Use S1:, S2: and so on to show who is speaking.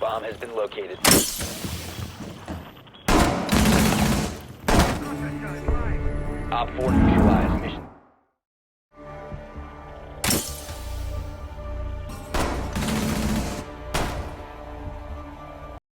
S1: Bomb has been located. Op 4 neutralized. Mission